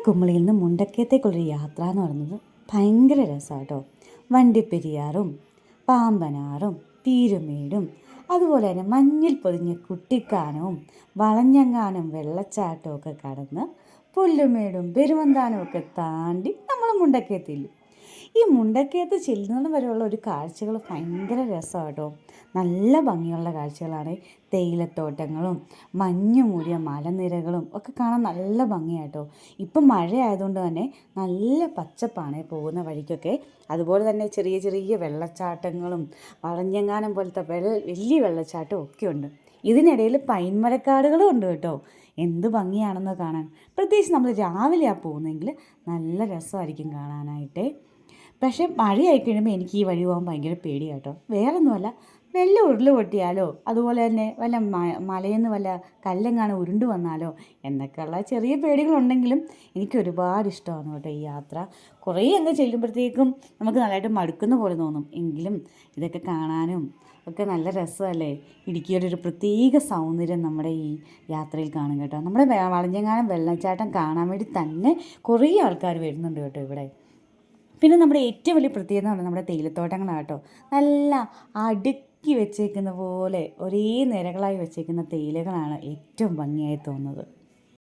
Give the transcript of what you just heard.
കുമളിയിൽ നിന്ന് മുണ്ടക്കയത്തേക്കുള്ളൊരു യാത്ര എന്ന് പറയുന്നത് ഭയങ്കര രസമാണ് കേട്ടോ. വണ്ടിപ്പെരിയാറും പാമ്പനാറും പീരുമേടും അതുപോലെ തന്നെ മഞ്ഞിൽ പൊതിഞ്ഞ കുട്ടിക്കാനവും വളഞ്ഞങ്ങാനും വെള്ളച്ചാട്ടവും ഒക്കെ കടന്ന് പുല്ലുമേടും പെരുവന്താനവും ഒക്കെ താണ്ടി നമ്മൾ മുണ്ടക്കയത്തില്ലും. ഈ മുണ്ടക്കയത്ത് ചെല്ലുന്നിടം വരെയുള്ള ഒരു കാഴ്ചകൾ ഭയങ്കര രസമാണ് കേട്ടോ. നല്ല ഭംഗിയുള്ള കാഴ്ചകളാണ്. തേയിലത്തോട്ടങ്ങളും മഞ്ഞു മൂടിയ മലനിരകളും ഒക്കെ കാണാൻ നല്ല ഭംഗിയാട്ടോ. ഇപ്പം മഴ ആയതുകൊണ്ട് തന്നെ നല്ല പച്ചപ്പാണ് പോകുന്ന വഴിക്കൊക്കെ. അതുപോലെ തന്നെ ചെറിയ ചെറിയ വെള്ളച്ചാട്ടങ്ങളും വളഞ്ഞെങ്ങാനം പോലത്തെ വലിയ വെള്ളച്ചാട്ടവും ഒക്കെ ഉണ്ട്. ഇതിനിടയിൽ പൈൻമരക്കാടുകളും ഉണ്ട് കേട്ടോ. എന്ത് ഭംഗിയാണെന്ന് കാണാൻ. പ്രത്യേകിച്ച് നമ്മൾ രാവിലെയാണ് പോകുന്നതെങ്കിൽ നല്ല രസമായിരിക്കും കാണാനായിട്ട്. പക്ഷേ മഴയായി കഴിയുമ്പോൾ എനിക്ക് ഈ വഴി പോകാൻ ഭയങ്കര പേടിയാട്ടോ. വേറൊന്നുമല്ല, വല്ല ഉരുൾ പൊട്ടിയാലോ അതുപോലെ തന്നെ വല്ല മലയിൽ നിന്ന് വല്ല കല്ലെങ്ങാനും ഉരുണ്ട് വന്നാലോ എന്നൊക്കെയുള്ള ചെറിയ പേടികളുണ്ടെങ്കിലും എനിക്ക് ഒരുപാട് ഇഷ്ടമാണ് കേട്ടോ ഈ യാത്ര. കുറേ അങ്ങ് ചെല്ലുമ്പോഴത്തേക്കും നമുക്ക് നല്ലതായിട്ട് മടുക്കുന്ന പോലെ തോന്നും. എങ്കിലും ഇതൊക്കെ കാണാനും ഒക്കെ നല്ല രസമല്ലേ. ഇടുക്കിയുടെ ഒരു പ്രത്യേക സൗന്ദര്യം നമ്മുടെ ഈ യാത്രയിൽ കാണും കേട്ടോ. നമ്മുടെ വളഞ്ഞെങ്ങാനം വെള്ളച്ചാട്ടം കാണാൻ വേണ്ടി തന്നെ കുറേ ആൾക്കാർ വരുന്നുണ്ട് കേട്ടോ ഇവിടെ. പിന്നെ നമ്മുടെ ഏറ്റവും വലിയ പ്രത്യേകത എന്ന് പറഞ്ഞാൽ നമ്മുടെ തേയിലത്തോട്ടങ്ങളാണ് കേട്ടോ. നല്ല അടുക്കി വെച്ചേക്കുന്ന പോലെ ഒരേ നിരകളായി വെച്ചേക്കുന്ന തേയിലകളാണ് ഏറ്റവും ഭംഗിയായി തോന്നുന്നത്.